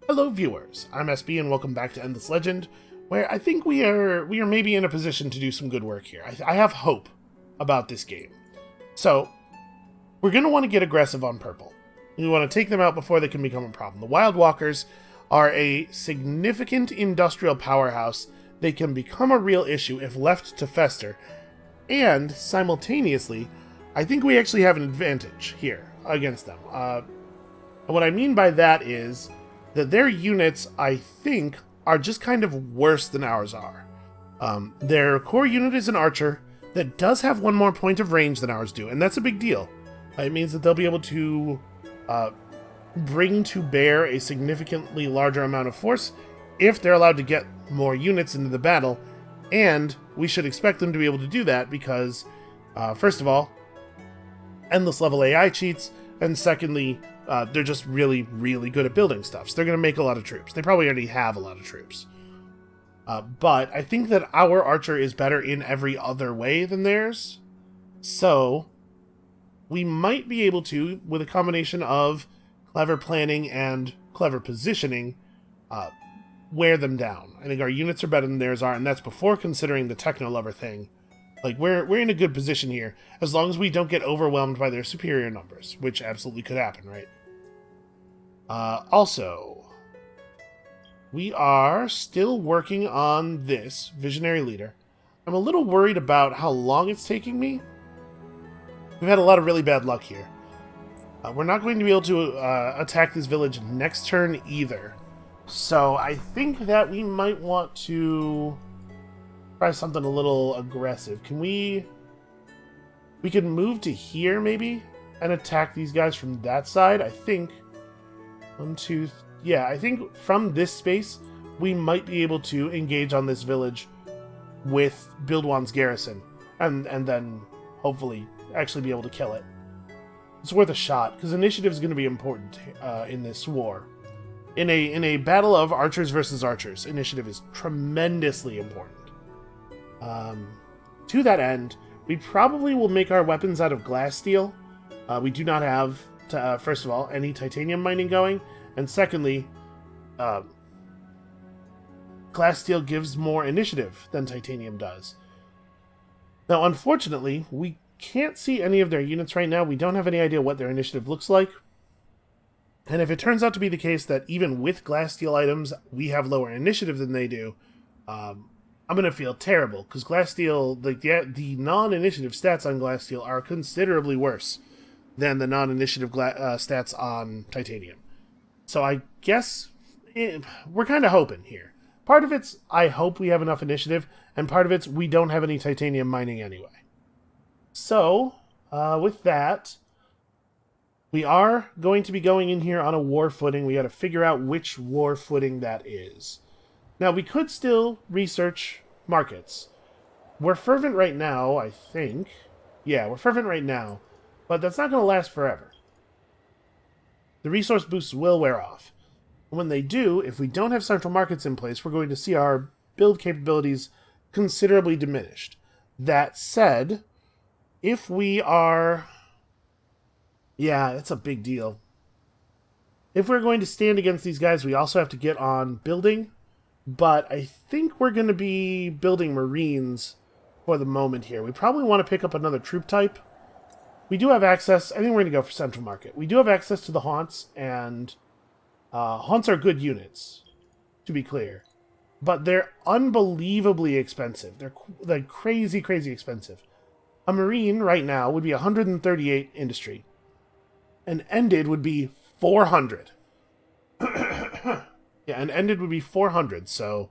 Hello viewers, I'm SB and welcome back to Endless Legend, where I think we are maybe in a position to do some good work here. I have hope about this game. So, we're going to want to get aggressive on purple. We want to take them out before they can become a problem. The Wild Walkers are a significant industrial powerhouse. They can become a real issue if left to fester. And, simultaneously, I think we actually have an advantage here against them. And what I mean by that is that their units, I think, are just kind of worse than ours are. Their core unit is an archer that does have one more point of range than ours do, and that's a big deal. It means that they'll be able to bring to bear a significantly larger amount of force if they're allowed to get more units into the battle, and we should expect them to be able to do that because, first of all, endless level AI cheats, and secondly, they're just really, really good at building stuff. So they're going to make a lot of troops. They probably already have a lot of troops. But I think that our archer is better in every other way than theirs. So we might be able to, with a combination of clever planning and clever positioning, wear them down. I think our units are better than theirs are, and that's before considering the techno-lover thing. Like, we're in a good position here, as long as we don't get overwhelmed by their superior numbers, which absolutely could happen, right? Also, we are still working on this Visionary Leader. I'm a little worried about how long it's taking me. We've had a lot of really bad luck here. We're not going to be able to attack this village next turn either. So I think that we might want to try something a little aggressive. Can we can move to here maybe and attack these guys from that side? I think I think from this space we might be able to engage on this village with Bildwan's garrison and then hopefully actually be able to kill it. It's worth a shot because initiative is going to be important in this war. In a battle of archers versus archers, initiative is tremendously important. To that end, we probably will make our weapons out of glass steel. We do not have, first of all, any titanium mining going, and secondly, glass steel gives more initiative than titanium does. Now, unfortunately, we can't see any of their units right now. We don't have any idea what their initiative looks like. And if it turns out to be the case that even with glass steel items, we have lower initiative than they do, I'm going to feel terrible, because glass steel, the non-initiative stats on glass steel are considerably worse than the non-initiative stats on titanium. So I guess we're kind of hoping here. Part of it's, I hope we have enough initiative, and part of it's, we don't have any titanium mining anyway. So, with that, we are going to be going in here on a war footing. We got to figure out which war footing that is. Now, we could still research markets. We're fervent right now, I think. Yeah, we're fervent right now, but that's not going to last forever. The resource boosts will wear off. And when they do, if we don't have central markets in place, we're going to see our build capabilities considerably diminished. That said, if we are... Yeah, it's a big deal. If we're going to stand against these guys, we also have to get on building. But I think we're going to be building Marines for the moment here. We probably want to pick up another troop type. We do have access. I think we're going to go for Central Market. We do have access to the Haunts, and Haunts are good units, to be clear. But they're unbelievably expensive. They're crazy, crazy expensive. A Marine right now would be 138 industry. And ended would be 400. Yeah, and ended would be 400, so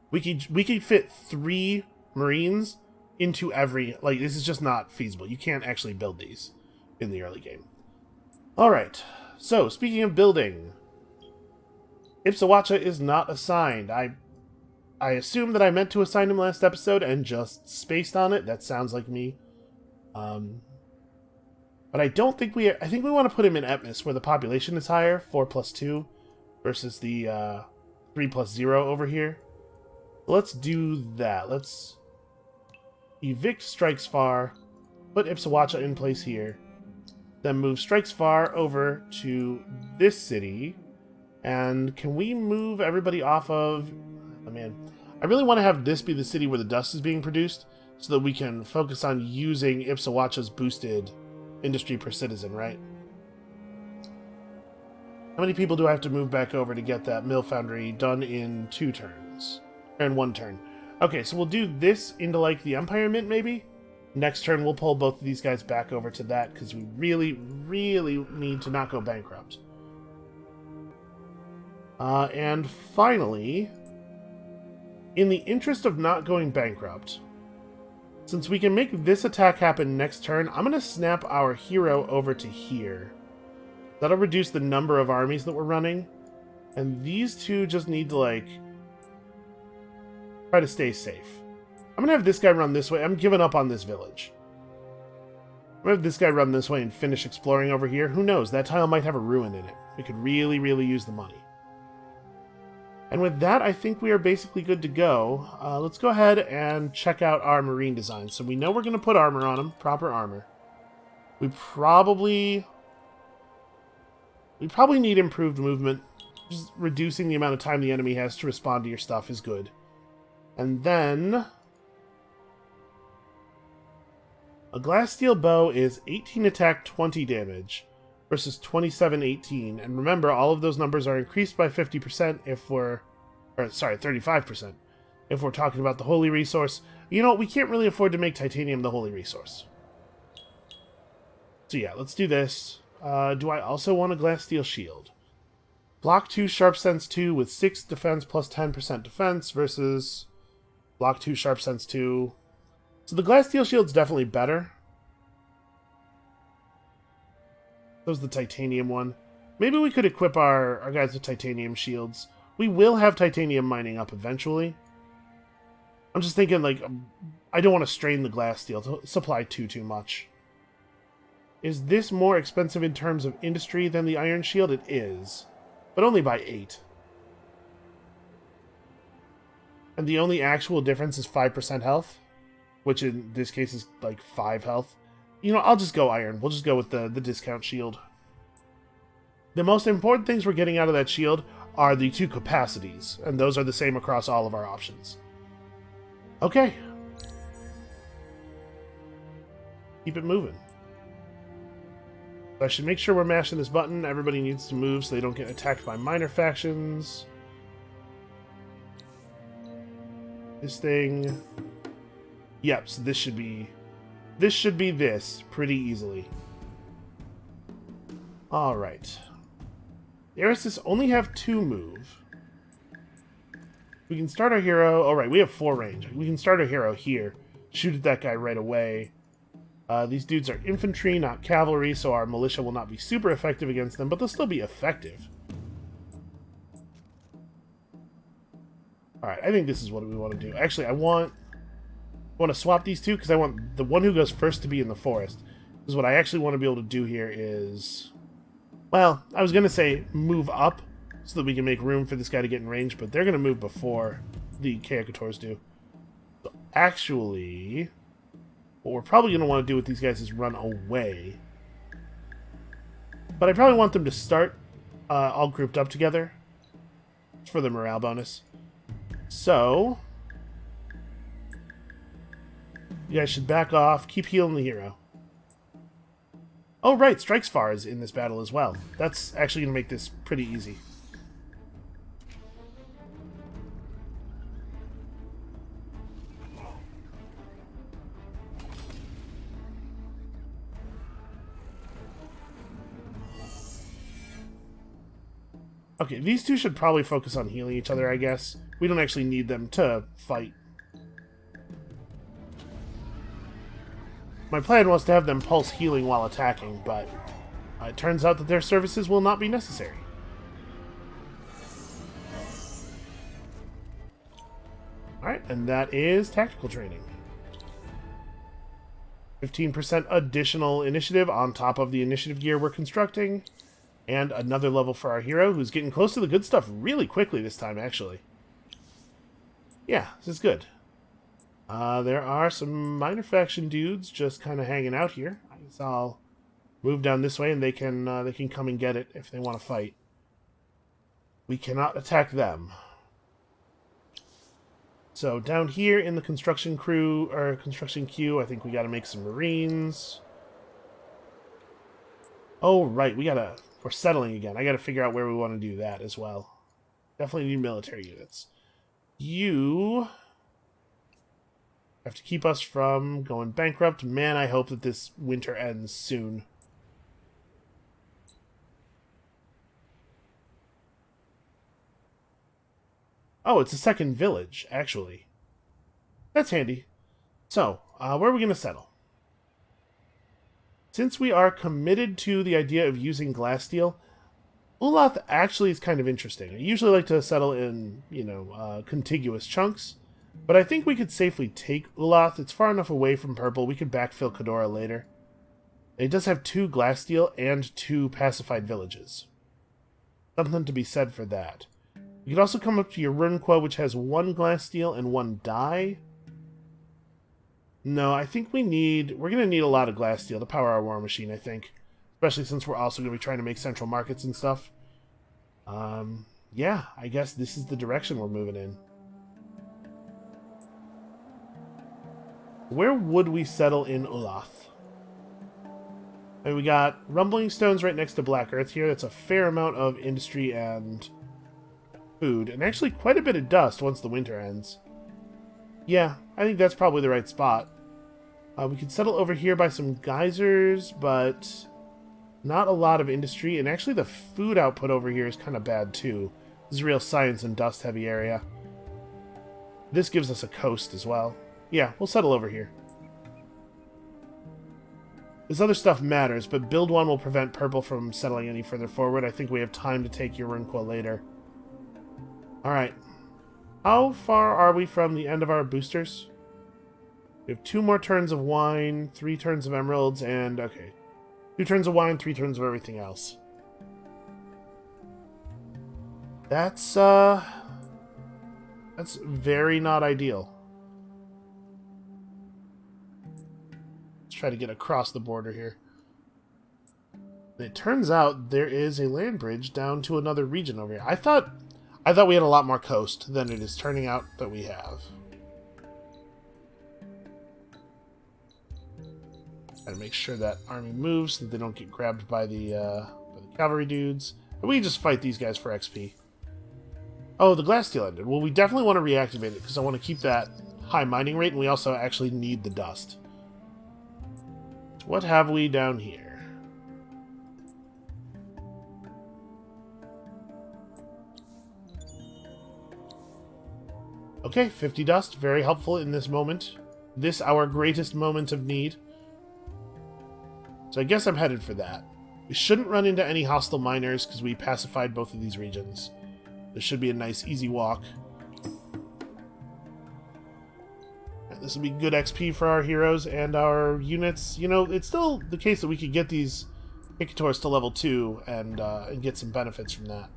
we could fit 3 Marines into every... Like, this is just not feasible. You can't actually build these in the early game. Alright, so, speaking of building, Ipsawacha is not assigned. I assume that I meant to assign him last episode and just spaced on it. That sounds like me. But I don't think we... I think we want to put him in Etmus, where the population is higher, 4+2, versus the 3+0 over here. Let's do that. Let's evict Strikes Far, put Ipsawacha in place here, then move Strikes Far over to this city, And can we move everybody off of... Oh, man. I really want to have this be the city where the dust is being produced, so that we can focus on using Ipsawacha's boosted industry per citizen, right? How many people do I have to move back over to get that mill foundry done in 2 turns? Or in 1 turn. Okay, so we'll do this into, like, the Empire Mint, maybe? Next turn, we'll pull both of these guys back over to that, because we really, really need to not go bankrupt. And finally, in the interest of not going bankrupt, since we can make this attack happen next turn, I'm going to snap our hero over to here. That'll reduce the number of armies that we're running. And these two just need to, like, try to stay safe. I'm going to have this guy run this way. I'm giving up on this village. I'm going to have this guy run this way and finish exploring over here. Who knows? That tile might have a ruin in it. We could really, really use the money. And with that, I think we are basically good to go. Let's go ahead and check out our marine design. So we know we're going to put armor on them. Proper armor. We probably need improved movement. Just reducing the amount of time the enemy has to respond to your stuff is good. And then... a glass steel bow is 18 attack, 20 damage versus 27, 18. And remember, all of those numbers are increased by 50% if we're... or, sorry, 35% if we're talking about the holy resource. You know, we can't really afford to make titanium the holy resource. So yeah, let's do this. Do I also want a glass steel shield? Block 2, Sharp Sense 2 with 6 defense plus 10% defense versus Block 2, Sharp Sense 2. So the glass steel shield's definitely better. That was the titanium one. Maybe we could equip our guys with titanium shields. We will have titanium mining up eventually. I'm just thinking, like, I don't want to strain the glass steel to supply too much. Is this more expensive in terms of industry than the iron shield? It is. But only by 8. And the only actual difference is 5% health. Which in this case is like 5 health. You know, I'll just go iron. We'll just go with the discount shield. The most important things we're getting out of that shield are the 2 capacities. And those are the same across all of our options. Okay. Keep it moving. I should make sure we're mashing this button. Everybody needs to move so they don't get attacked by minor factions. This thing... Yep, so this should be this pretty easily. Alright. The Arists only have 2 move. We can start our hero... Oh, right, we have 4 range. We can start our hero here. Shoot at that guy right away. These dudes are infantry, not cavalry, so our militia will not be super effective against them, but they'll still be effective. Alright, I think this is what we want to do. Actually, I want to swap these two, because I want the one who goes first to be in the forest. Because what I actually want to be able to do here is... Well, I was going to say move up, so that we can make room for this guy to get in range, but they're going to move before the Kaakators do. So actually... what we're probably going to want to do with these guys is run away. But I probably want them to start all grouped up together. For the morale bonus. So... you guys should back off. Keep healing the hero. Oh, right. Strikesfar is in this battle as well. That's actually going to make this pretty easy. Okay, these two should probably focus on healing each other, I guess. We don't actually need them to fight. My plan was to have them pulse healing while attacking, but it turns out that their services will not be necessary. Alright, and that is tactical training. 15% additional initiative on top of the initiative gear we're constructing. And another level for our hero, who's getting close to the good stuff really quickly this time, actually. Yeah, this is good. There are some minor faction dudes just kind of hanging out here. I guess I'll move down this way, and they can come and get it if they want to fight. we cannot attack them. So down here in the construction crew, or construction queue, I think we got to make some Marines. Oh, right, we're settling again. I got to figure out where we want to do that as well. Definitely need military units. You have to keep us from going bankrupt. Man, I hope that this winter ends soon. Oh, it's a second village, actually. That's handy. So, where are we going to settle? Since we are committed to the idea of using glass steel, Ulath actually is kind of interesting. I usually like to settle in, contiguous chunks, but I think we could safely take Ulath. It's far enough away from purple. We could backfill Khadora later. It does have 2 glass steel and 2 pacified villages. Something to be said for that. You could also come up to your Runqua, which has 1 glass steel and 1 dye. No, I think we're going to need a lot of glass steel to power our war machine, I think. Especially since we're also going to be trying to make central markets and stuff. Yeah, I guess this is the direction we're moving in. Where would we settle in Ulath? I mean, we got Rumbling Stones right next to Black Earth here. That's a fair amount of industry and food. And actually quite a bit of dust once the winter ends. Yeah, I think that's probably the right spot. We could settle over here by some geysers, but not a lot of industry. And actually the food output over here is kind of bad too. This is a real science and dust heavy area. This gives us a coast as well. Yeah, we'll settle over here. This other stuff matters, but build 1 will prevent purple from settling any further forward. I think we have time to take your Runqua later. Alright. How far are we from the end of our boosters? We have 2 more turns of wine, 3 turns of emeralds, and... okay. 2 turns of wine, 3 turns of everything else. That's very not ideal. Let's try to get across the border here. It turns out there is a land bridge down to another region over here. I thought we had a lot more coast than it is turning out that we have. Gotta make sure that army moves so that they don't get grabbed by the cavalry dudes. And we can just fight these guys for XP. Oh, the glass steel ended. Well, we definitely want to reactivate it because I want to keep that high mining rate, and we also actually need the dust. So what have we down here? Okay, 50 dust. Very helpful in this moment. This, our greatest moment of need. So I guess I'm headed for that. We shouldn't run into any hostile miners because we pacified both of these regions. This should be a nice, easy walk. And this will be good XP for our heroes and our units. You know, it's still the case that we could get these Icators to level 2 and get some benefits from that.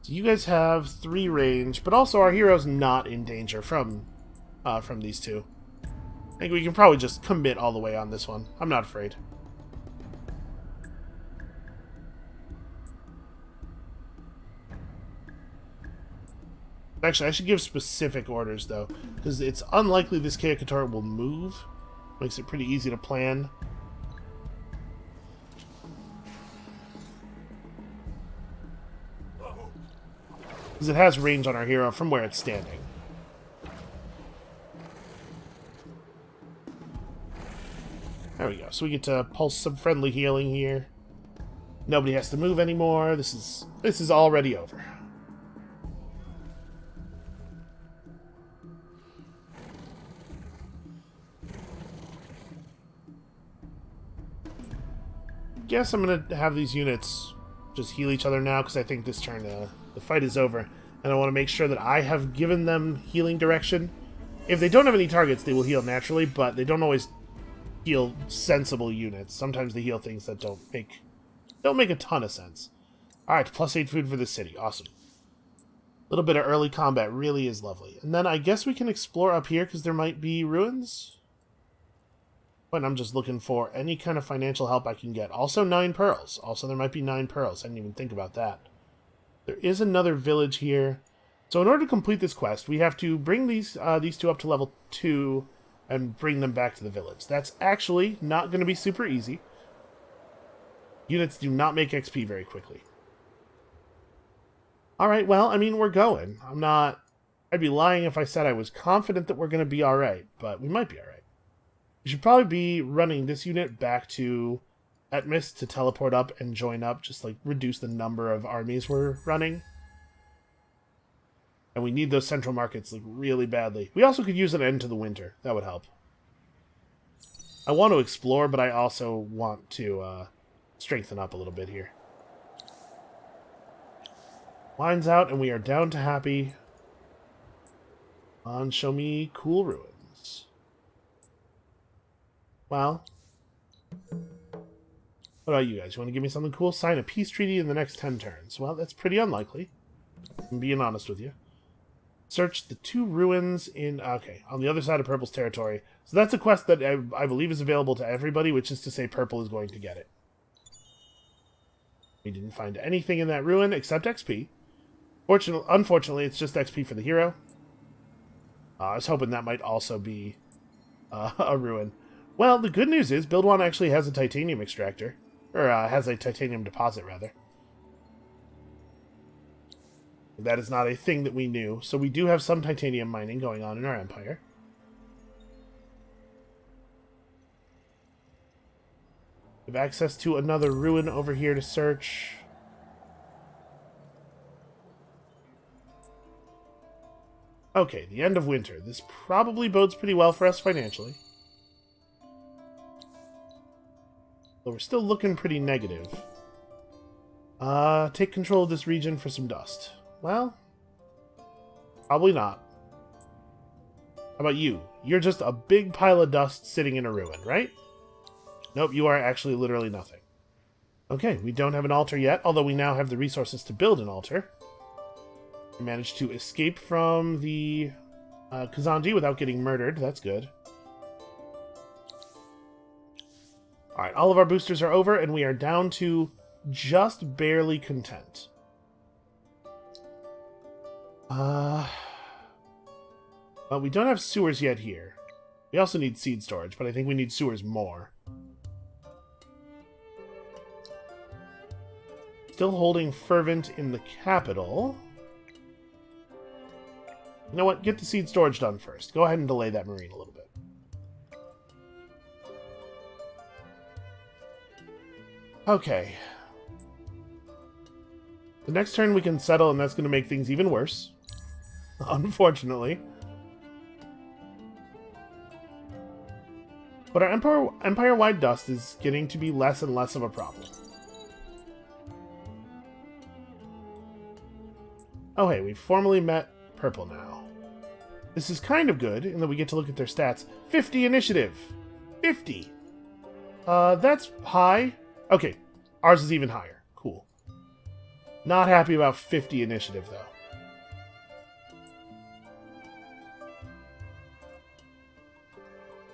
So you guys have 3 range, but also our hero's not in danger from these 2. I think we can probably just commit all the way on this one. I'm not afraid. Actually, I should give specific orders, though, because it's unlikely this Icators will move. Makes it pretty easy to plan. Because it has range on our hero from where it's standing. There we go. So we get to pulse some friendly healing here. Nobody has to move anymore. This is already over. Guess I'm gonna have these units just heal each other now because I think this turn the fight is over, and I want to make sure that I have given them healing direction. If they don't have any targets, they will heal naturally, but they don't always heal sensible units. Sometimes they heal things that don't make a ton of sense. All right, +8 food for the city. Awesome. A little bit of early combat really is lovely. And then I guess we can explore up here because there might be ruins. But I'm just looking for any kind of financial help I can get. Also 9 pearls. Also there might be 9 pearls. I didn't even think about that. There is another village here. So in order to complete this quest, we have to bring these two up to level 2 and bring them back to the village. That's actually not going to be super easy. Units do not make XP very quickly. Alright, well, I mean, we're going. I'd be lying if I said I was confident that we're going to be alright, but we might be alright. We should probably be running this unit back to Etmis to teleport up and join up, just like reduce the number of armies we're running. And we need those central markets like really badly. We also could use an end to the winter. That would help. I want to explore, but I also want to strengthen up a little bit here. Line's out, and we are down to happy. On, show me cool ruins. Well, what about you guys? You want to give me something cool? Sign a peace treaty in the next 10 turns. Well, that's pretty unlikely. I'm being honest with you. Search the 2 ruins in... Okay, on the other side of Purple's territory. So that's a quest that I believe is available to everybody, which is to say Purple is going to get it. We didn't find anything in that ruin except XP. Unfortunately, it's just XP for the hero. I was hoping that might also be a ruin. Well, the good news is Build 1 actually has a titanium extractor. Or has a titanium deposit, rather. That is not a thing that we knew, so we do have some titanium mining going on in our empire. We have access to another ruin over here to search. Okay, the end of winter. This probably bodes pretty well for us financially. But we're still looking pretty negative. Take control of this region for some dust. Well, probably not. How about you? You're just a big pile of dust sitting in a ruin, right? Nope, you are actually literally nothing. Okay, we don't have an altar yet, although we now have the resources to build an altar. We managed to escape from the Khazandi without getting murdered. That's good. Alright, all of our boosters are over, and we are down to just barely content. Well, we don't have sewers yet here. We also need seed storage, but I think we need sewers more. Still holding Fervent in the capital. You know what? Get the seed storage done first. Go ahead and delay that marine a little bit. Okay. The next turn we can settle, and that's going to make things even worse. Unfortunately. But our empire-wide dust is getting to be less and less of a problem. Oh hey, we've formally met Purple now. This is kind of good, in that we get to look at their stats. 50 initiative! 50! That's high. Okay, ours is even higher. Cool. Not happy about 50 initiative, though.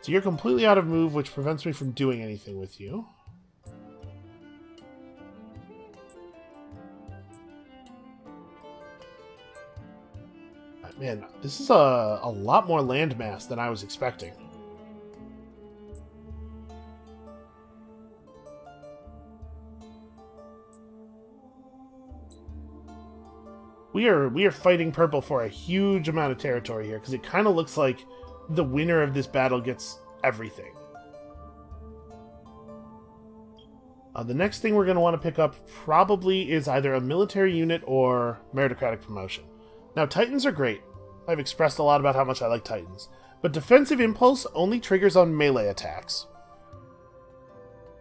So you're completely out of move, which prevents me from doing anything with you. Man, this is a lot more landmass than I was expecting. We are fighting Purple for a huge amount of territory here, because it kind of looks like the winner of this battle gets everything. The next thing we're going to want to pick up probably is either a military unit or meritocratic promotion. Now, Titans are great. I've expressed a lot about how much I like Titans. But Defensive Impulse only triggers on melee attacks.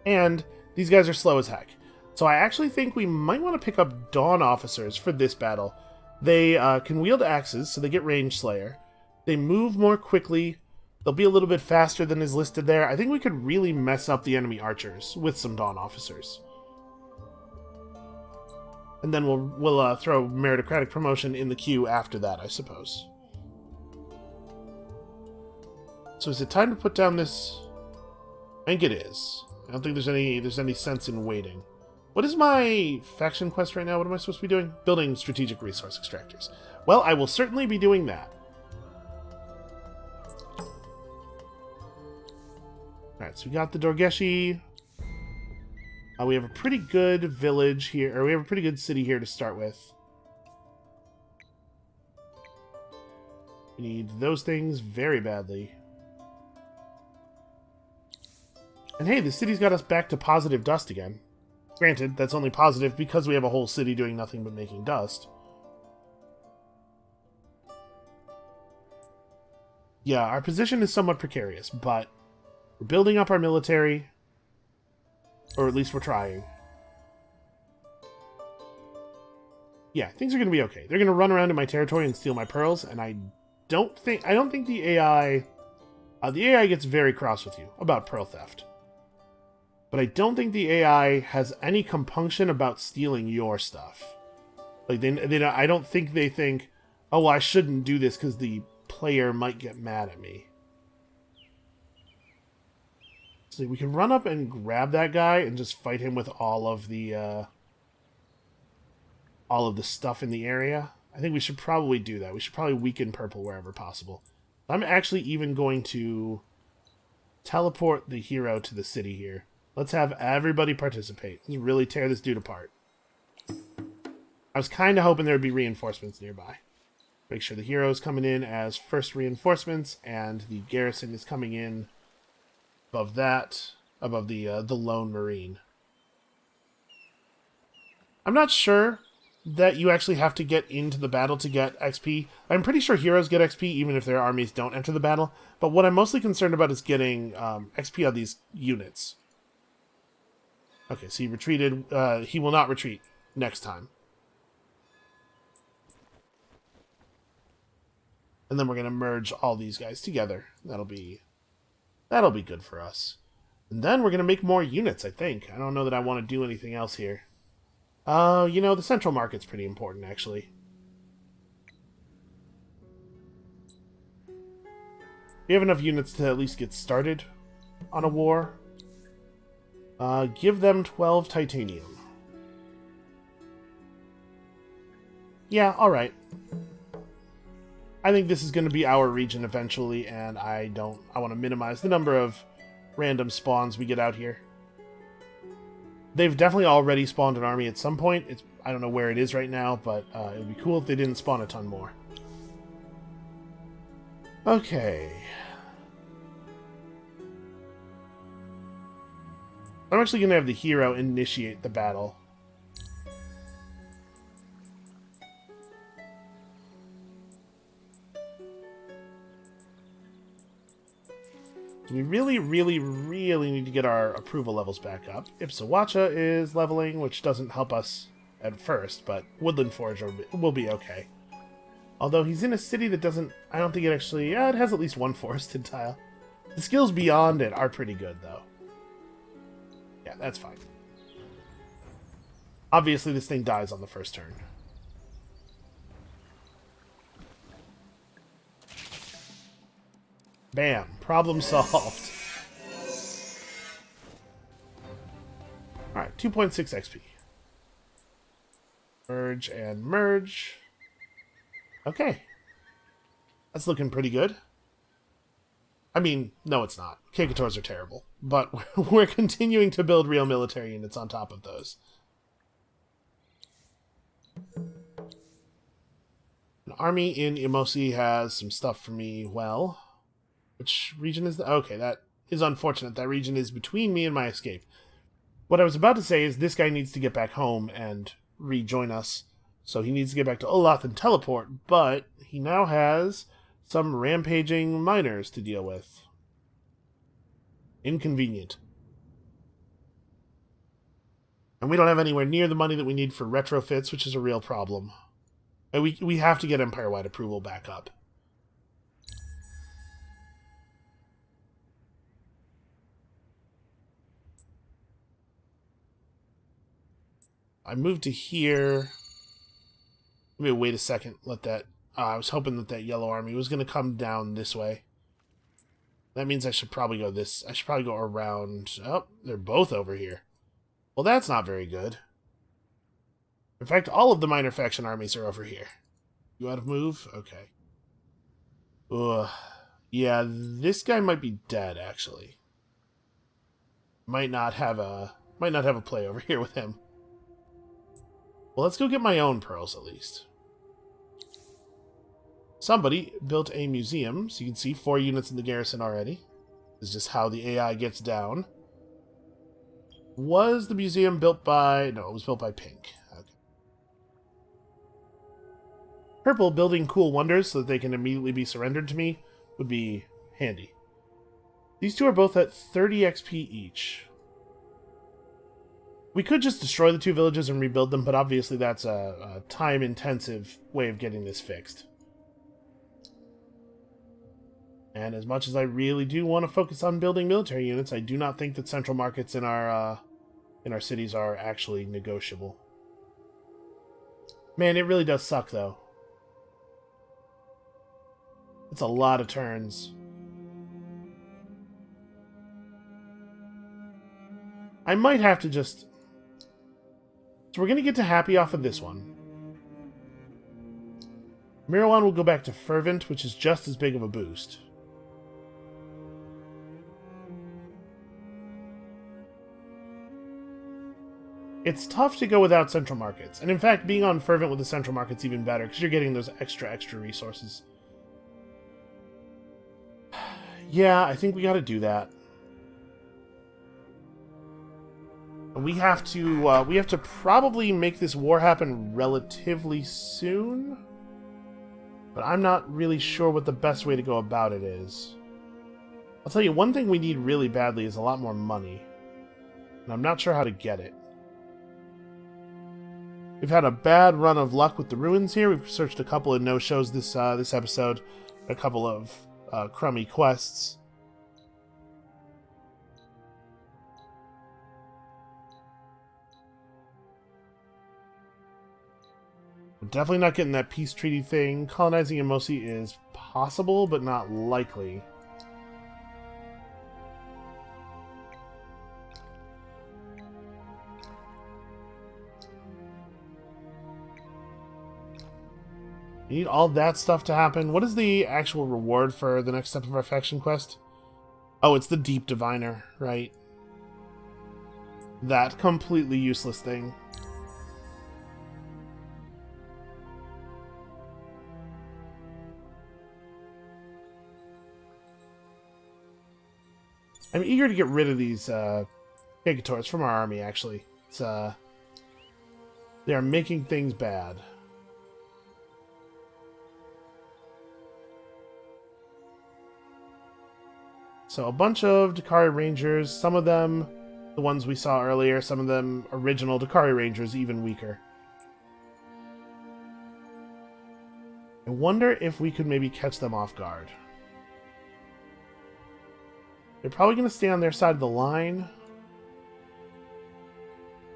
And these guys are slow as heck. So I actually think we might want to pick up Dawn Officers for this battle. They can wield axes, so they get Range Slayer. They move more quickly. They'll be a little bit faster than is listed there. I think we could really mess up the enemy archers with some Dawn Officers. And then we'll throw meritocratic promotion in the queue after that, I suppose. So is it time to put down this? I think it is. I don't think there's any sense in waiting. What is my faction quest right now? What am I supposed to be doing? Building strategic resource extractors. Well, I will certainly be doing that. Alright, so we got the Dorgeshi. We have a pretty good village here, or we have a pretty good city here to start with. We need those things very badly. And hey, the city's got us back to positive dust again. Granted, that's only positive because we have a whole city doing nothing but making dust. Yeah, our position is somewhat precarious, but we're building up our military, or at least we're trying. Yeah, things are going to be okay. They're going to run around in my territory and steal my pearls, and I don't think the AI gets very cross with you about pearl theft. But I don't think the AI has any compunction about stealing your stuff. Like I don't think they think, oh, well, I shouldn't do this because the player might get mad at me. So we can run up and grab that guy and just fight him with all of the stuff in the area. I think we should probably do that. We should probably weaken purple wherever possible. I'm actually even going to teleport the hero to the city here. Let's have everybody participate. Let's really tear this dude apart. I was kind of hoping there would be reinforcements nearby. Make sure the hero is coming in as first reinforcements, and the garrison is coming in above that, above the lone marine. I'm not sure that you actually have to get into the battle to get XP. I'm pretty sure heroes get XP even if their armies don't enter the battle, but what I'm mostly concerned about is getting XP on these units. Okay, so he retreated. He will not retreat next time. And then we're going to merge all these guys together. That'll be good for us. And then we're going to make more units, I think. I don't know that I want to do anything else here. You know, the central market's pretty important, actually. We have enough units to at least get started on a war. Give them 12 titanium. Yeah, alright. I think this is going to be our region eventually, and I want to minimize the number of random spawns we get out here. They've definitely already spawned an army at some point. I don't know where it is right now, but it would be cool if they didn't spawn a ton more. Okay. I'm actually going to have the hero initiate the battle. We really, really, really need to get our approval levels back up. Ipsawacha is leveling, which doesn't help us at first, but Woodland Forge will be okay. Although he's in a city that doesn't... I don't think it actually... Yeah, it has at least one forested tile. The skills beyond it are pretty good, though. Yeah, that's fine. Obviously, this thing dies on the first turn. Bam. Problem solved. Alright, 2.6 XP. Merge and merge. Okay. That's looking pretty good. I mean, no it's not. Kekators are terrible. But we're continuing to build real military units on top of those. An army in Imosi has some stuff for me. Well... Which region is that? Okay, that is unfortunate. That region is between me and my escape. What I was about to say is this guy needs to get back home and rejoin us. So he needs to get back to Olath and teleport, but he now has some rampaging miners to deal with. Inconvenient. And we don't have anywhere near the money that we need for retrofits, which is a real problem. And we have to get Empire-wide approval back up. I moved to here. Let me wait a second. Let that... I was hoping that yellow army was going to come down this way. That means I should probably go around... Oh, they're both over here. Well, that's not very good. In fact, all of the minor faction armies are over here. You out of move? Okay. Ugh. Yeah, this guy might be dead, actually. Might not have a play over here with him. Well, let's go get my own pearls, at least. Somebody built a museum, so you can see 4 units in the garrison already. This is just how the AI gets down. Was the museum built by... No, it was built by Pink. Okay. Purple building cool wonders so that they can immediately be surrendered to me would be handy. These two are both at 30 XP each. We could just destroy the 2 villages and rebuild them, but obviously that's a time-intensive way of getting this fixed. And as much as I really do want to focus on building military units, I do not think that central markets in our cities are actually negotiable. Man, it really does suck, though. It's a lot of turns. I might have to just... So we're going to get to happy off of this one. Mirawan will go back to fervent, which is just as big of a boost. It's tough to go without central markets. And in fact, being on fervent with the central market's even better, because you're getting those extra resources. Yeah, I think we gotta do that. We have to probably make this war happen relatively soon. But I'm not really sure what the best way to go about it is. I'll tell you, one thing we need really badly is a lot more money. And I'm not sure how to get it. We've had a bad run of luck with the ruins here. We've searched a couple of no-shows this episode. A couple of crummy quests. We're definitely not getting that peace treaty thing. Colonizing Emosi is possible, but not likely. You need all that stuff to happen. What is the actual reward for the next step of our faction quest? Oh, it's the Deep Diviner, right? That completely useless thing. I'm eager to get rid of these Gigators from our army, actually. It's, they are making things bad. So a bunch of Dakari Rangers, some of them the ones we saw earlier, some of them original Dakari Rangers, even weaker. I wonder if we could maybe catch them off guard. They're probably going to stay on their side of the line.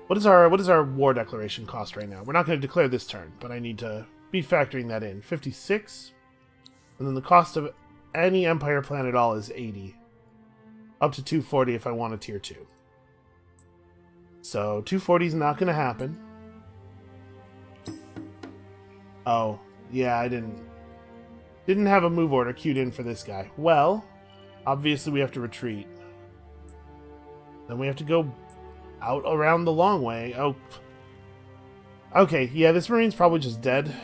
What is our war declaration cost right now? We're not going to declare this turn, but I need to be factoring that in. 56. And then the cost of any Empire plan at all is 80. Up to 240 if I want a tier 2. So 240 is not going to happen. Oh, yeah, I didn't have a move order queued in for this guy. Well, obviously we have to retreat. Then we have to go out around the long way. Oh, okay, yeah, this Marine's probably just dead.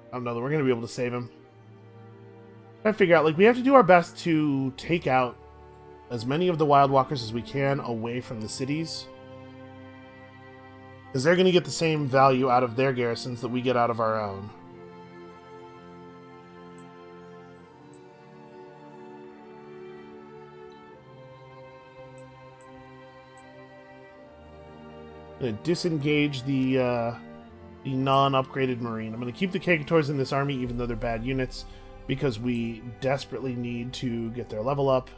I don't know that we're going to be able to save him. I figure out, like, we have to do our best to take out as many of the Wild Walkers as we can away from the cities. Because they're going to get the same value out of their garrisons that we get out of our own. I'm going to disengage the non-upgraded Marine. I'm going to keep the Kekators in this army, even though they're bad units, because we desperately need to get their level up.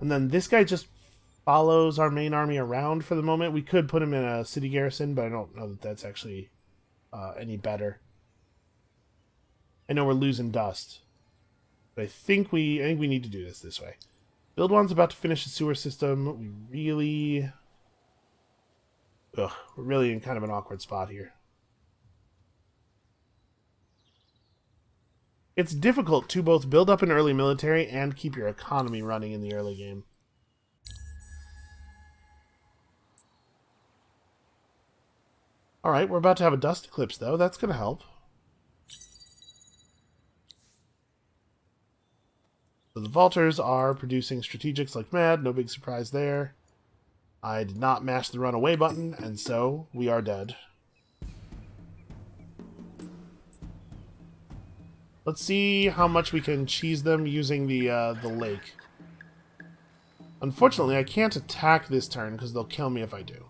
And then this guy just follows our main army around for the moment. We could put him in a city garrison, but I don't know that that's actually any better. I know we're losing dust, but I think we need to do this way. Build One's about to finish the sewer system. We really... Ugh, we're really in kind of an awkward spot here. It's difficult to both build up an early military and keep your economy running in the early game. Alright, we're about to have a dust eclipse, though. That's going to help. So the Vaulters are producing strategics like mad. No big surprise there. I did not mash the runaway button, and so we are dead. Let's see how much we can cheese them using the lake. Unfortunately, I can't attack this turn because they'll kill me if I do.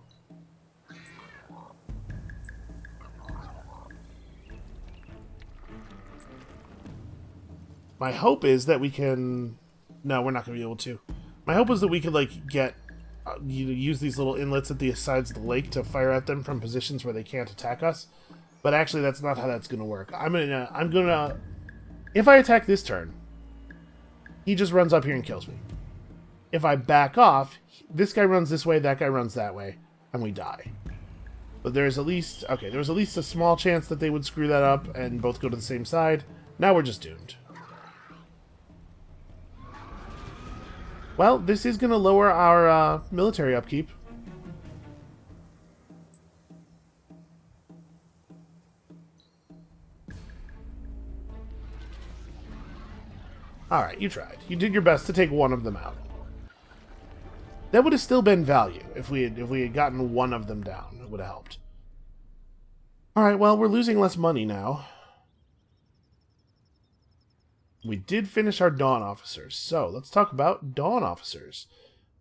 My hope is that we can... No, we're not going to be able to. My hope is that we could, like, get... use these little inlets at the sides of the lake to fire at them from positions where they can't attack us. But actually, that's not how that's going to work. I'm gonna... If I attack this turn, he just runs up here and kills me. If I back off, this guy runs this way, that guy runs that way, and we die. But there's at least... Okay, there was at least a small chance that they would screw that up and both go to the same side. Now we're just doomed. Well, this is going to lower our military upkeep. Alright, you tried. You did your best to take one of them out. That would have still been value if we had gotten one of them down. It would have helped. Alright, well, we're losing less money now. We did finish our Dawn Officers, so let's talk about Dawn Officers.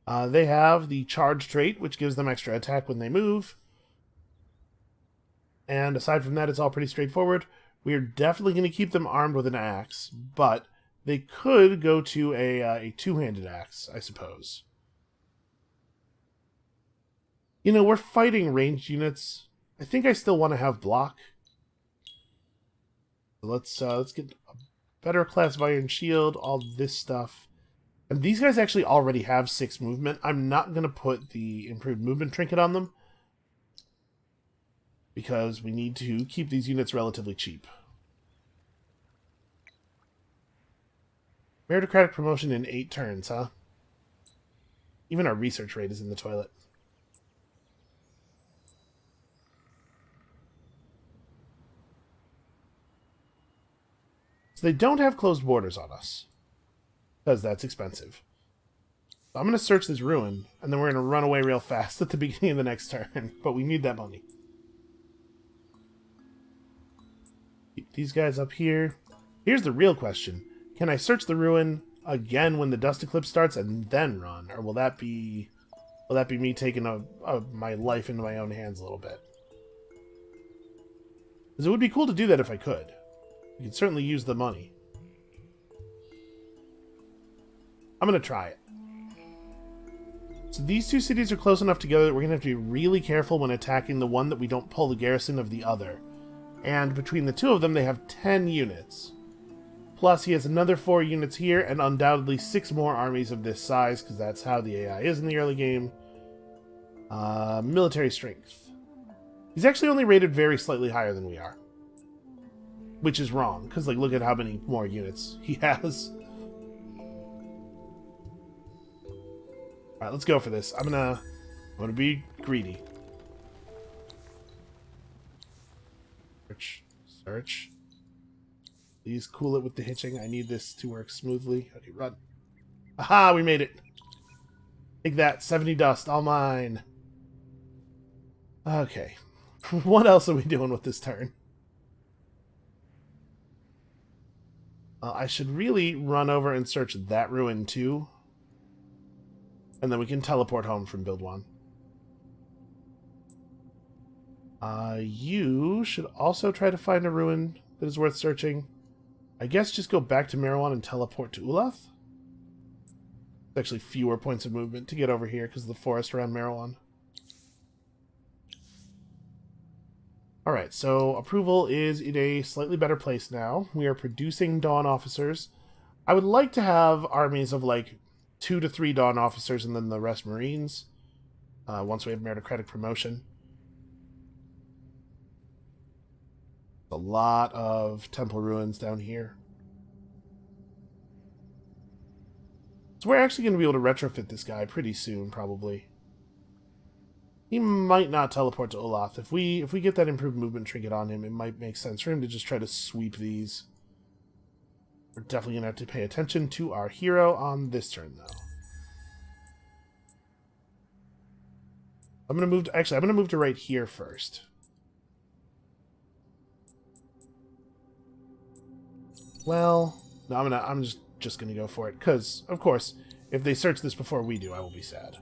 They have the Charge trait, which gives them extra attack when they move. And aside from that, it's all pretty straightforward. We are definitely going to keep them armed with an axe, but they could go to a two-handed axe, I suppose. You know, we're fighting ranged units. I think I still want to have block. Let's get a better class of Iron Shield, all this stuff. And these guys actually already have 6 movement. I'm not going to put the improved movement trinket on them, because we need to keep these units relatively cheap. Meritocratic promotion in 8 turns, huh? Even our research rate is in the toilet. So they don't have closed borders on us, because that's expensive. So I'm going to search this ruin, and then we're going to run away real fast at the beginning of the next turn, but we need that money. Keep these guys up here. Here's the real question. Can I search the ruin again when the dust eclipse starts and then run? Or will that be me taking my life into my own hands a little bit? Because it would be cool to do that if I could. You could certainly use the money. I'm going to try it. So these 2 cities are close enough together that we're going to have to be really careful when attacking the one that we don't pull the garrison of the other. And between the 2 of them, they have 10 units. Plus, he has another 4 units here, and undoubtedly 6 more armies of this size, because that's how the AI is in the early game. Military strength. He's actually only rated very slightly higher than we are. Which is wrong, because like, look at how many more units he has. Alright, let's go for this. I'm gonna be greedy. Search. Please cool it with the hitching. I need this to work smoothly. Okay, run. Aha, we made it. Take that, 70 dust, all mine. Okay. What else are we doing with this turn? I should really run over and search that ruin too. And then we can teleport home from build 1. You should also try to find a ruin that is worth searching. I guess just go back to Marwan and teleport to Ulath. There's actually fewer points of movement to get over here because of the forest around Marwan. Alright, so approval is in a slightly better place now. We are producing Dawn Officers. I would like to have armies of like 2 to 3 Dawn Officers and then the rest Marines. Once we have meritocratic promotion. A lot of temple ruins down here. So we're actually going to be able to retrofit this guy pretty soon, probably. He might not teleport to Olaf. If we get that improved movement trinket on him, it might make sense for him to just try to sweep these. We're definitely going to have to pay attention to our hero on this turn, though. I'm going to move to right here first. Well, no, I'm just gonna go for it, because, of course, if they search this before we do, I will be sad.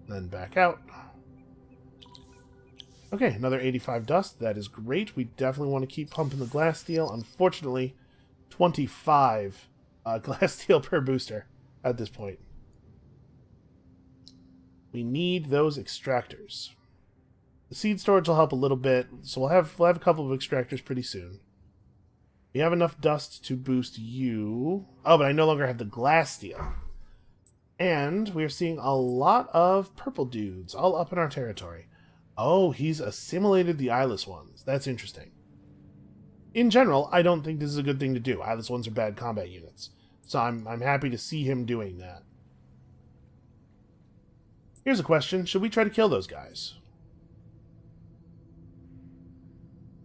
Then back out. Okay, another 85 dust. That is great. We definitely want to keep pumping the glass steel. Unfortunately, 25 glass steel per booster at this point. We need those extractors. The seed storage will help a little bit, so we'll have a couple of extractors pretty soon. We have enough dust to boost you. Oh, but I no longer have the glass steel. And we're seeing a lot of purple dudes all up in our territory. Oh, he's assimilated the eyeless ones. That's interesting. In general, I don't think this is a good thing to do. Eyeless ones are bad combat units. So I'm happy to see him doing that. Here's a question. Should we try to kill those guys?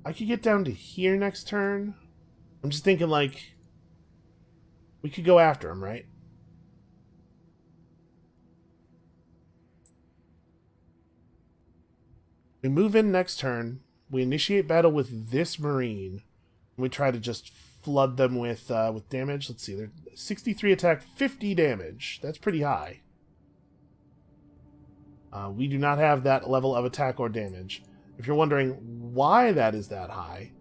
I could get down to here next turn. I'm just thinking, like, we could go after him, right? We move in next turn. We initiate battle with this Marine. And we try to just flood them with damage. Let's see. They're 63 attack, 50 damage. That's pretty high. We do not have that level of attack or damage. If you're wondering why that is that high,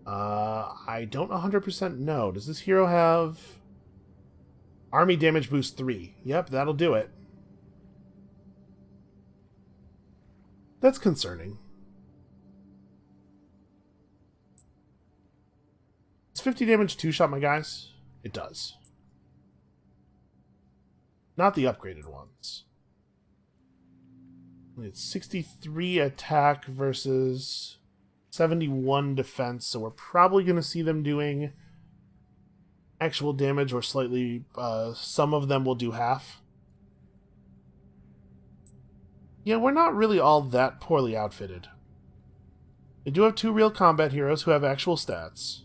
I don't 100% know. Does this hero have army damage boost 3? Yep, that'll do it. That's concerning. It's 50 damage 2-shot, my guys? It does. Not the upgraded ones. It's 63 attack versus 71 defense, so we're probably going to see them doing actual damage or slightly... some of them will do half. Yeah, we're not really all that poorly outfitted. They do have 2 real combat heroes who have actual stats.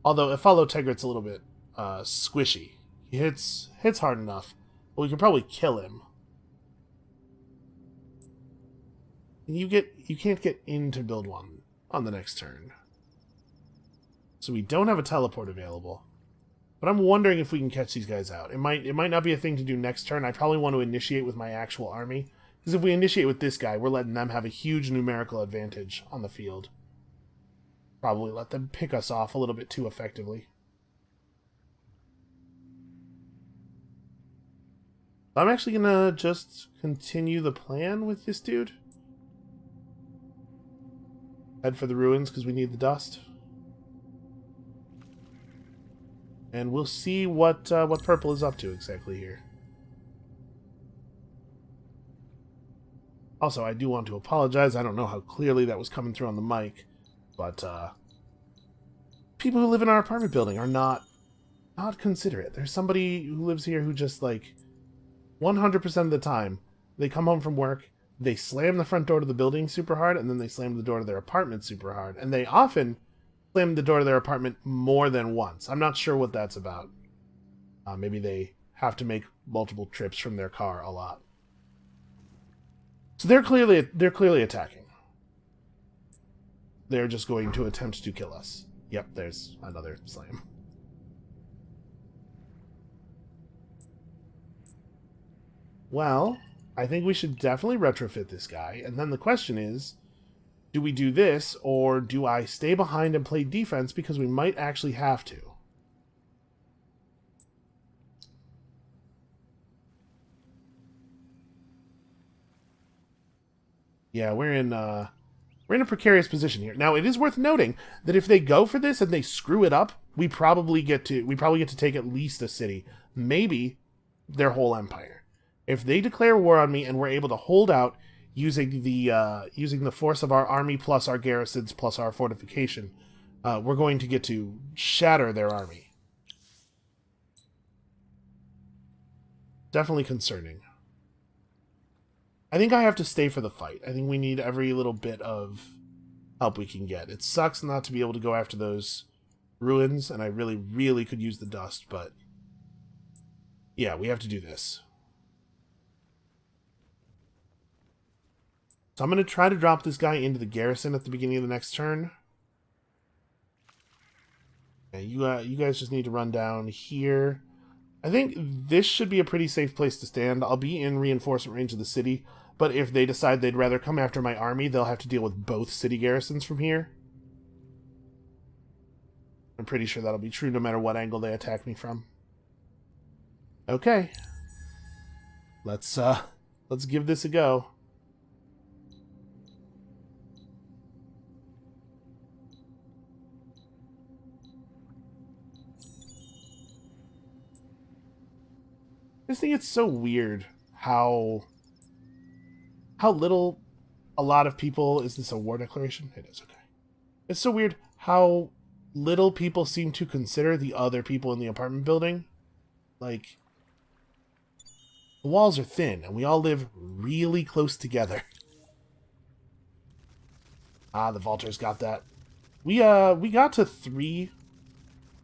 Although Ifalo Tegrit's a little bit squishy. He hits hard enough, but we can probably kill him. You can't get into build 1 on the next turn. So we don't have a teleport available. But I'm wondering if we can catch these guys out. It might not be a thing to do next turn. I probably want to initiate with my actual army. Because if we initiate with this guy, we're letting them have a huge numerical advantage on the field. Probably let them pick us off a little bit too effectively. I'm actually going to just continue the plan with this dude. Head for the ruins because we need the dust. And we'll see what purple is up to exactly here. Also, I do want to apologize. I don't know how clearly that was coming through on the mic, but people who live in our apartment building are not considerate. There's somebody who lives here who just, like, 100% of the time, they come home from work, they slam the front door to the building super hard, and then they slam the door to their apartment super hard. And they often slam the door to their apartment more than once. I'm not sure what that's about. Maybe they have to make multiple trips from their car a lot. So they're clearly attacking. They're just going to attempt to kill us. Yep, there's another slam. Well, I think we should definitely retrofit this guy. And then the question is, do we do this, or do I stay behind and play defense because we might actually have to? Yeah, we're in a precarious position here. Now, it is worth noting that if they go for this and they screw it up, we probably get to take at least a city, maybe their whole empire. If they declare war on me and we're able to hold out, using the force of our army plus our garrisons plus our fortification, we're going to get to shatter their army. Definitely concerning. I think I have to stay for the fight. I think we need every little bit of help we can get. It sucks not to be able to go after those ruins, and I really, really could use the dust, but yeah, we have to do this. So I'm going to try to drop this guy into the garrison at the beginning of the next turn. Yeah, you guys just need to run down here. I think this should be a pretty safe place to stand. I'll be in reinforcement range of the city, but if they decide they'd rather come after my army, they'll have to deal with both city garrisons from here. I'm pretty sure that'll be true no matter what angle they attack me from. Okay. Let's give this a go. I just think it's so weird how little a lot of people... Is this a war declaration? It is, okay. It's so weird how little people seem to consider the other people in the apartment building. Like, the walls are thin, and we all live really close together. Ah, the Vaulters got that. We got to 3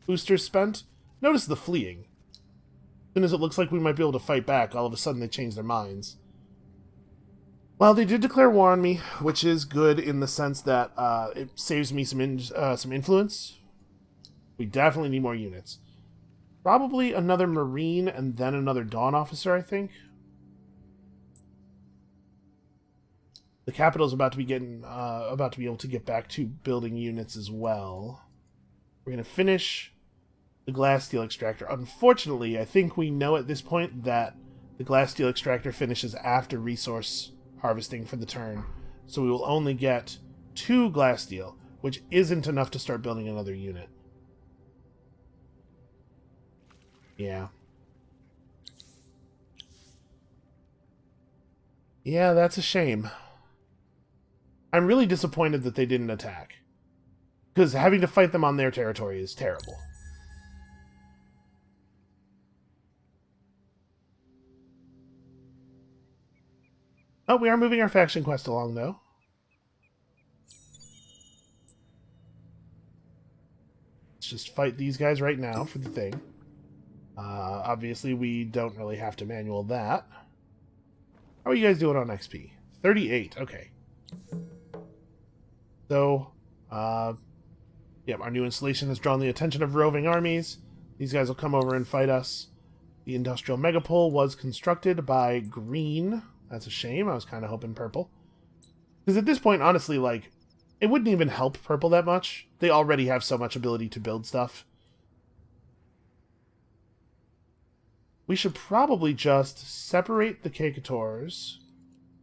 boosters spent. Notice the fleeing. As soon as it looks like we might be able to fight back, all of a sudden they change their minds. Well, they did declare war on me, which is good in the sense that it saves me some influence. We definitely need more units. Probably another Marine and then another Dawn Officer, I think. The capital's about to be able to get back to building units as well. We're going to finish the glass steel extractor. Unfortunately, I think we know at this point that the glass steel extractor finishes after resource harvesting for the turn, so we will only get 2 glass steel, which isn't enough to start building another unit. Yeah. Yeah, that's a shame. I'm really disappointed that they didn't attack, because having to fight them on their territory is terrible. Oh, we are moving our faction quest along, though. Let's just fight these guys right now for the thing. Obviously, we don't really have to manual that. How are you guys doing on XP? 38, okay. So, yeah, our new installation has drawn the attention of roving armies. These guys will come over and fight us. The industrial megapole was constructed by green. That's a shame. I was kind of hoping purple. Because at this point, honestly, like, it wouldn't even help purple that much. They already have so much ability to build stuff. We should probably just separate the Kekators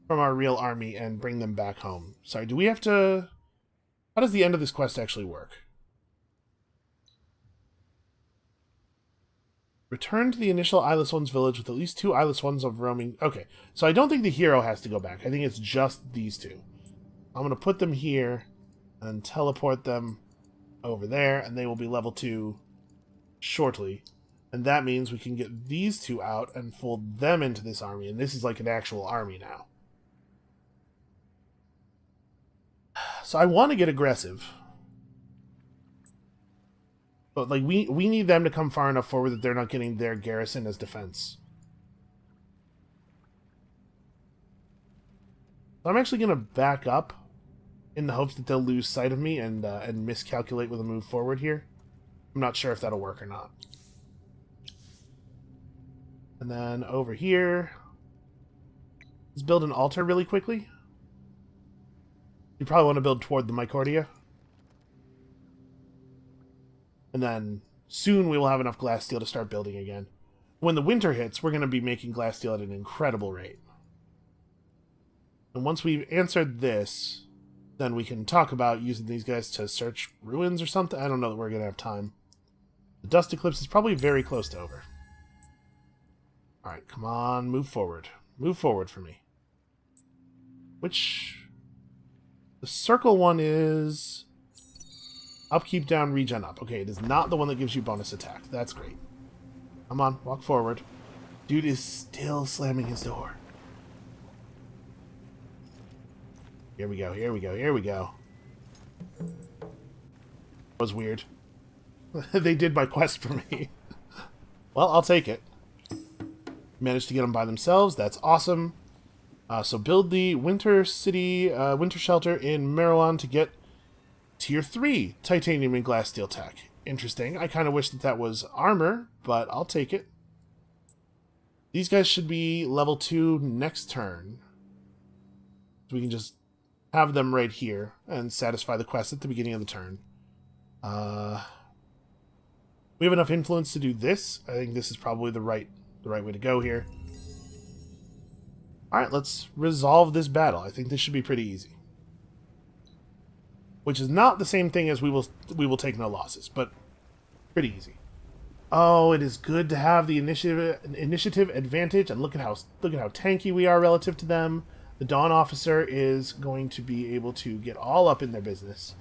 from our real army and bring them back home. Sorry, do we have to... How does the end of this quest actually work? Return to the initial Eyeless Ones village with at least 2 Eyeless Ones of roaming... Okay, so I don't think the hero has to go back. I think it's just these 2. I'm going to put them here and teleport them over there, and they will be level 2 shortly. And that means we can get these 2 out and fold them into this army, and this is like an actual army now. So I want to get aggressive. But like we need them to come far enough forward that they're not getting their garrison as defense. So I'm actually going to back up in the hopes that they'll lose sight of me and miscalculate with a move forward here. I'm not sure if that'll work or not. And then over here, let's build an altar really quickly. You probably want to build toward the Mycordia. And then soon we will have enough glass steel to start building again. When the winter hits, we're going to be making glass steel at an incredible rate. And once we've answered this, then we can talk about using these guys to search ruins or something. I don't know that we're going to have time. The dust eclipse is probably very close to over. Alright, come on, move forward. Move forward for me. Which... The circle one is... Upkeep, down, regen up. Okay, it is not the one that gives you bonus attack. That's great. Come on, walk forward. Dude is still slamming his door. Here we go, here we go, here we go. That was weird. They did my quest for me. Well, I'll take it. Managed to get them by themselves. That's awesome. So build the Winter City, Winter Shelter in Merowan to get Tier 3 Titanium and Glass Steel Tech. Interesting. I kind of wish that that was armor, but I'll take it. These guys should be level 2 next turn. So we can just have them right here and satisfy the quest at the beginning of the turn. We have enough influence to do this. I think this is probably the right way to go here. Alright, let's resolve this battle. I think this should be pretty easy. Which is not the same thing as we will take no losses, but pretty easy. Oh, it is good to have the initiative advantage, and look at how tanky we are relative to them. The Dawn Officer is going to be able to get all up in their business.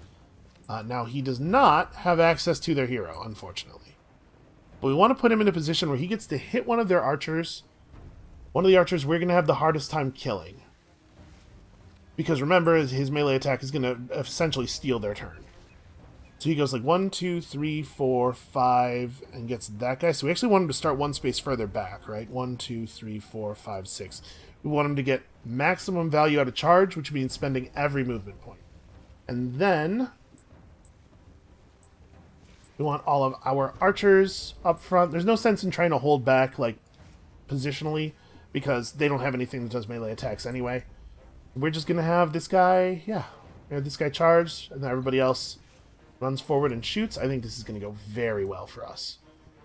Now, he does not have access to their hero, unfortunately. But we want to put him in a position where he gets to hit one of their archers. One of the archers we're going to have the hardest time killing. Because remember, his melee attack is going to essentially steal their turn. So he goes like 1, 2, 3, 4, 5, and gets that guy. So we actually want him to start one space further back, right? 1, 2, 3, 4, 5, 6. We want him to get maximum value out of charge, which means spending every movement point. And then we want all of our archers up front. There's no sense in trying to hold back, like, positionally, because they don't have anything that does melee attacks anyway. We're just going to have this guy, we have this guy charged, and then everybody else runs forward and shoots. I think this is going to go very well for us.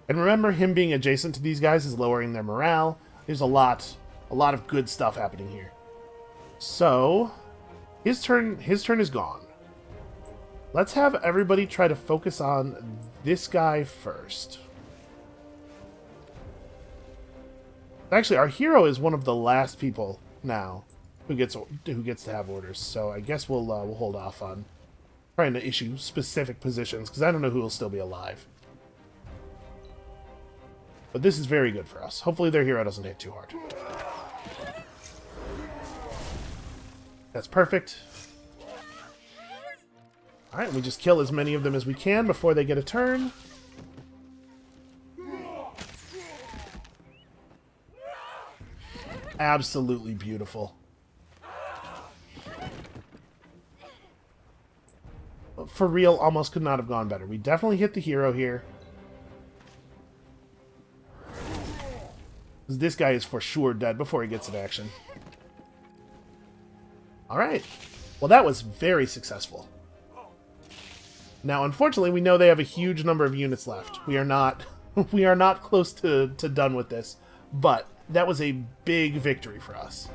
And remember, him being adjacent to these guys is lowering their morale. There's a lot of good stuff happening here. So, his turn is gone. Let's have everybody try to focus on this guy first. Actually, our hero is one of the last people now who gets to have orders. So I guess we'll hold off on trying to issue specific positions because I don't know who will still be alive. But this is very good for us. Hopefully their hero doesn't hit too hard. That's perfect. Alright, we just kill as many of them as we can before they get a turn. Absolutely beautiful. For real, almost could not have gone better. We definitely hit the hero here. This guy is for sure dead before he gets in action. Alright. Well, that was very successful. Now, unfortunately, we know they have a huge number of units left. We are not close to done with this, but that was a big victory for us.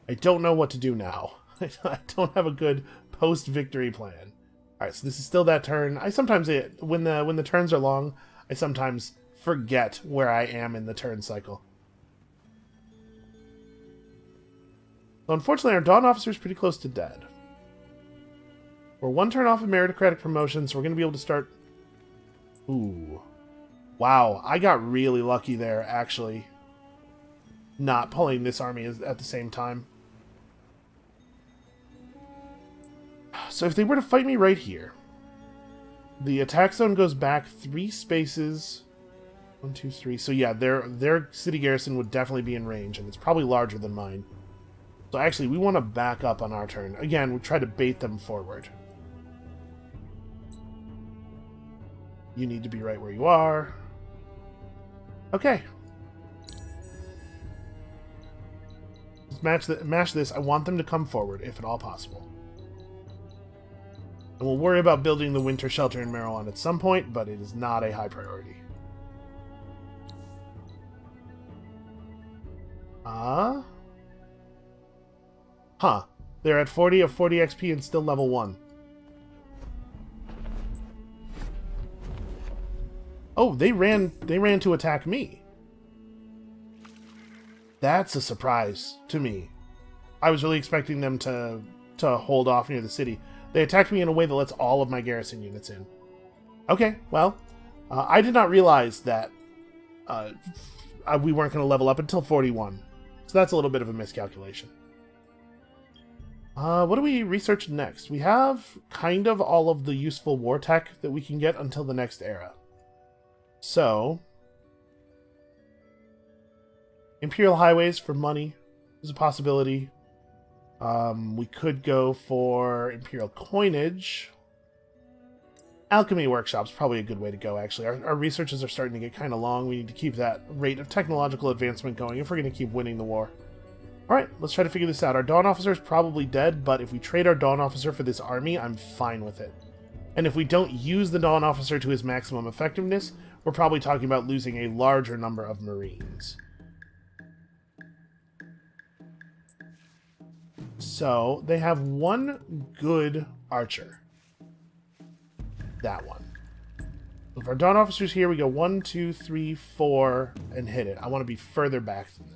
I don't know what to do now. I don't have a good post-victory plan. Alright, so this is still that turn. I sometimes, when the turns are long, I sometimes forget where I am in the turn cycle. So unfortunately, our Dawn Officer is pretty close to dead. We're one turn off of meritocratic promotion, so we're going to be able to start... Ooh. Wow, I got really lucky there, actually. Not pulling this army at the same time. So if they were to fight me right here, the attack zone goes back 3 spaces. 1, 2, 3. So yeah, their city garrison would definitely be in range, and it's probably larger than mine. So actually, we want to back up on our turn. Again, we try to bait them forward. You need to be right where you are. Okay. Let's match this. I want them to come forward, if at all possible. And we'll worry about building the winter shelter in Merowan at some point, but it is not a high priority. Huh. They're at 40 of 40 XP and still level 1. Oh, they ran to attack me. That's a surprise to me. I was really expecting them to hold off near the city. They attacked me in a way that lets all of my garrison units in. Okay, well, I did not realize that we weren't going to level up until 41. So that's a little bit of a miscalculation. What do we research next? We have kind of all of the useful war tech that we can get until the next era. So, Imperial highways for money is a possibility. We could go for Imperial coinage. Alchemy workshops, probably a good way to go, actually. Our researches are starting to get kind of long. We need to keep that rate of technological advancement going if we're going to keep winning the war. Alright, let's try to figure this out. Our Dawn Officer is probably dead, but if we trade our Dawn Officer for this army, I'm fine with it. And if we don't use the Dawn Officer to his maximum effectiveness, we're probably talking about losing a larger number of Marines. So, they have one good archer. That one. If our Dawn Officer's here, we go 1, 2, 3, 4, and hit it. I want to be further back than this.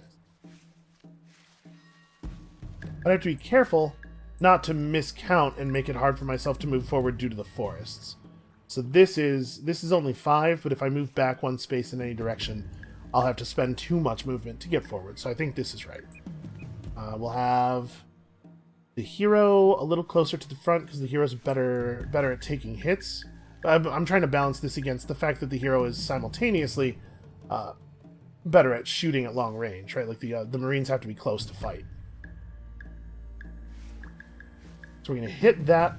I have to be careful not to miscount and make it hard for myself to move forward due to the forests. So this is only 5, but if I move back 1 space in any direction, I'll have to spend too much movement to get forward. So I think this is right. We'll have the hero a little closer to the front because the hero's better at taking hits. I'm trying to balance this against the fact that the hero is simultaneously better at shooting at long range, right? Like the Marines have to be close to fight. So we're going to hit that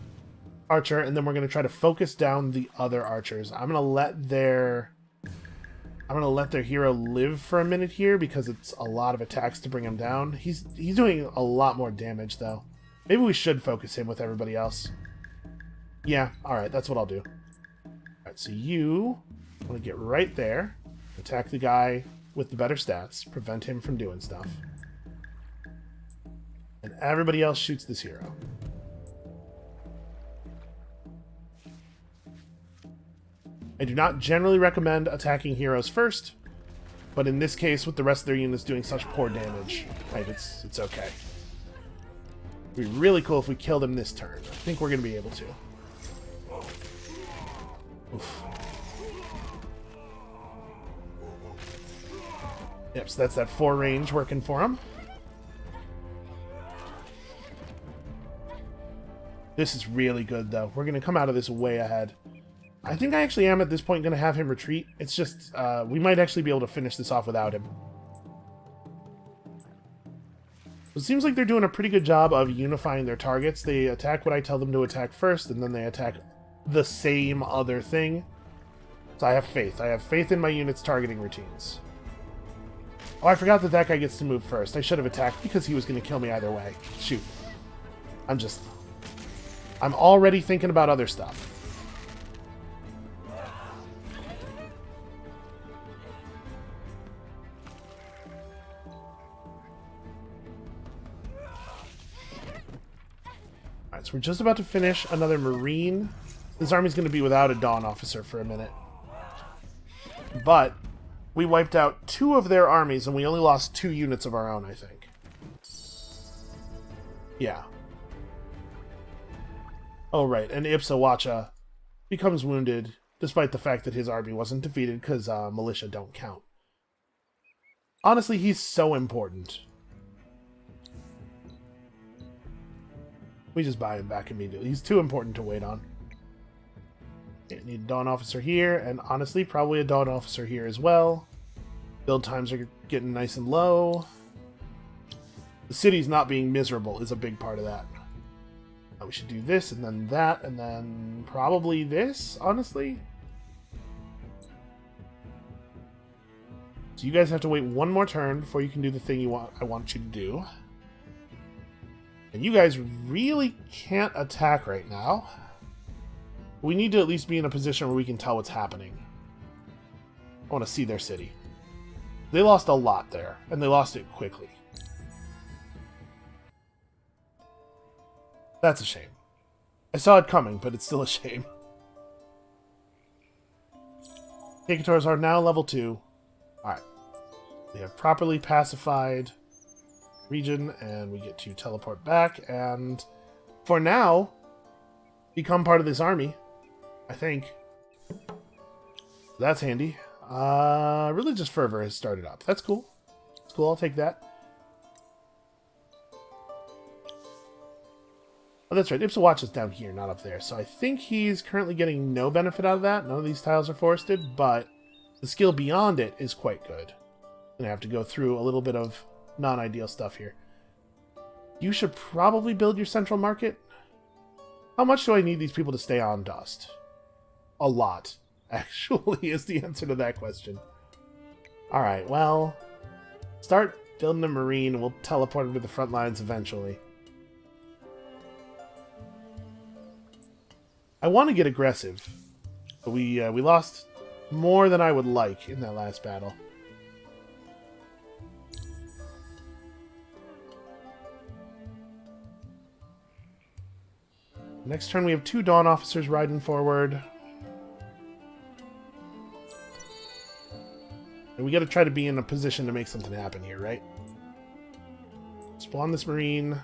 archer, and then we're going to try to focus down the other archers. I'm going to let their hero live for a minute here because it's a lot of attacks to bring him down. He's doing a lot more damage, though. Maybe we should focus him with everybody else. Yeah, alright, that's what I'll do. Alright, so you want to get right there, attack the guy with the better stats, prevent him from doing stuff. And everybody else shoots this hero. I do not generally recommend attacking heroes first, but in this case, with the rest of their units doing such poor damage, right, it's okay. It'd be really cool if we killed him this turn. I think we're going to be able to. Oof. Yep, so that's that 4 range working for him. This is really good, though. We're going to come out of this way ahead. I think I actually am, at this point, going to have him retreat. It's just, we might actually be able to finish this off without him. It seems like they're doing a pretty good job of unifying their targets. They attack what I tell them to attack first, and then they attack the same other thing. So I have faith. I have faith in my unit's targeting routines. Oh, I forgot that guy gets to move first. I should have attacked because he was going to kill me either way. Shoot. I'm already thinking about other stuff. Alright, so we're just about to finish another Marine. This army's going to be without a Dawn Officer for a minute. But we wiped out 2 of their armies, and we only lost 2 units of our own, I think. Yeah. Oh, right, and Ipsawacha becomes wounded, despite the fact that his army wasn't defeated, because militia don't count. Honestly, he's so important. We just buy him back immediately. He's too important to wait on. Okay, need a Dawn Officer here, and honestly, probably a Dawn Officer here as well. Build times are getting nice and low. The city's not being miserable is a big part of that. We should do this, and then probably this, honestly. So you guys have to wait 1 more turn before you can do the thing I want you to do. And you guys really can't attack right now. We need to at least be in a position where we can tell what's happening. I want to see their city. They lost a lot there, and they lost it quickly. That's a shame. I saw it coming, but it's still a shame. Kikators are now level 2. Alright. We have properly pacified region, and we get to teleport back, and for now, become part of this army, I think. That's handy. Religious fervor has started up. That's cool. That's cool, I'll take that. Oh, that's right. Ipswatch is down here, not up there. So I think he's currently getting no benefit out of that. None of these tiles are forested, but the skill beyond it is quite good. I'm going to have to go through a little bit of non-ideal stuff here. You should probably build your central market. How much do I need these people to stay on dust? A lot, actually, is the answer to that question. Alright, well, start building a marine and we'll teleport him to the front lines eventually. I want to get aggressive, but we lost more than I would like in that last battle. Next turn we have 2 Dawn Officers riding forward. And we gotta try to be in a position to make something happen here, right? Spawn this Marine.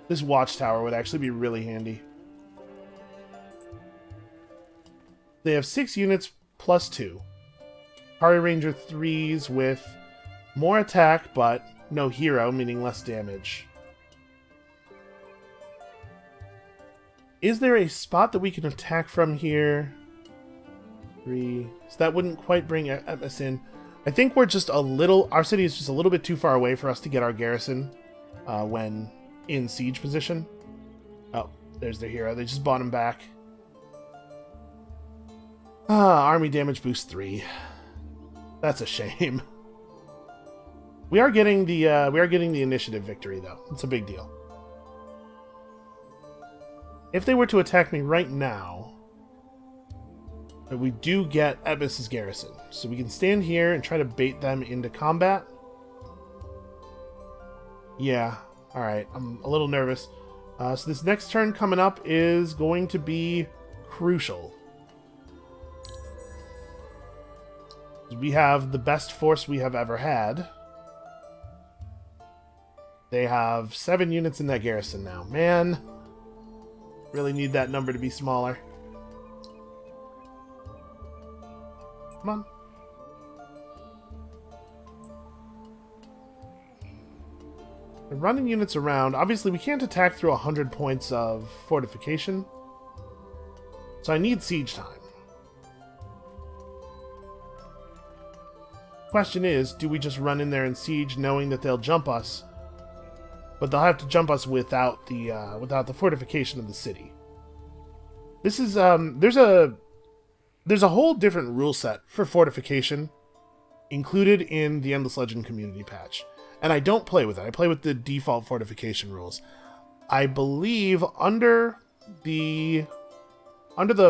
This watchtower would actually be really handy. They have 6 units plus 2. Kari Ranger 3s with more attack, but no hero, meaning less damage. Is there a spot that we can attack from here? 3. So that wouldn't quite bring us in. I think we're just a little... Our city is just a little bit too far away for us to get our garrison when in siege position. Oh, there's their hero. They just bought him back. Army damage boost 3. That's a shame. We are getting the initiative victory though. It's a big deal. If they were to attack me right now, we do get Ebis's garrison, so we can stand here and try to bait them into combat. Yeah. All right. I'm a little nervous. So this next turn coming up is going to be crucial. We have the best force we have ever had. They have 7 units in that garrison now. Man, really need that number to be smaller. Come on. They're running units around. Obviously, we can't attack through 100 points of fortification. So I need siege time. Question is, do we just run in there and siege knowing that they'll jump us? But they'll have to jump us without the fortification of the city. This is there's a whole different rule set for fortification included in the Endless Legend community patch, and I don't play with it. I play with the default fortification rules. I believe under the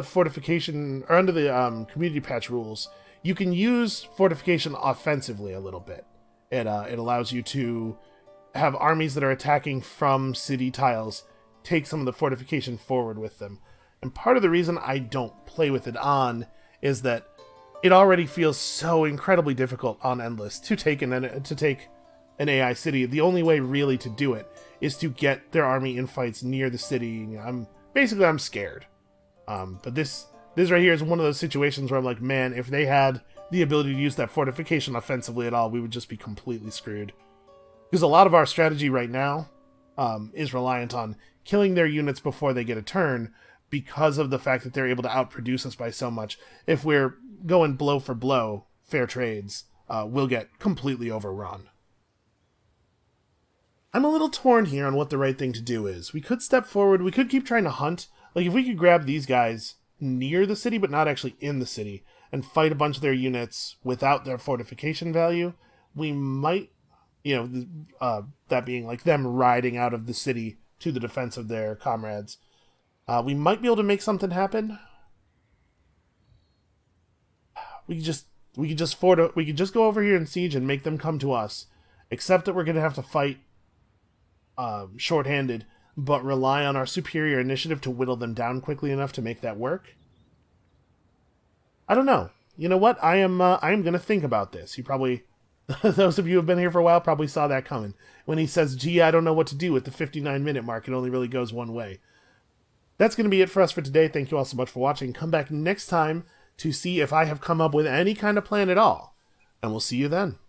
fortification or under the community patch rules, you can use fortification offensively a little bit. It allows you to have armies that are attacking from city tiles take some of the fortification forward with them. And part of the reason I don't play with it on is that it already feels so incredibly difficult on Endless to take an AI city. The only way really to do it is to get their army in fights near the city. I'm scared. But this right here is one of those situations where I'm like, man, if they had the ability to use that fortification offensively at all, we would just be completely screwed. Because a lot of our strategy right now is reliant on killing their units before they get a turn because of the fact that they're able to outproduce us by so much. If we're going blow for blow, fair trades, we'll get completely overrun. I'm a little torn here on what the right thing to do is. We could step forward. We could keep trying to hunt. Like, if we could grab these guys near the city, but not actually in the city, and fight a bunch of their units without their fortification value, we might... that being like them riding out of the city to the defense of their comrades. We might be able to make something happen. We could just go over here and siege and make them come to us. Except that we're going to have to fight short-handed, but rely on our superior initiative to whittle them down quickly enough to make that work. I don't know. You know what? I am going to think about this. You probably, those of you who have been here for a while probably saw that coming. When he says, gee, I don't know what to do at the 59-minute mark. It only really goes one way. That's going to be it for us for today. Thank you all so much for watching. Come back next time to see if I have come up with any kind of plan at all. And we'll see you then.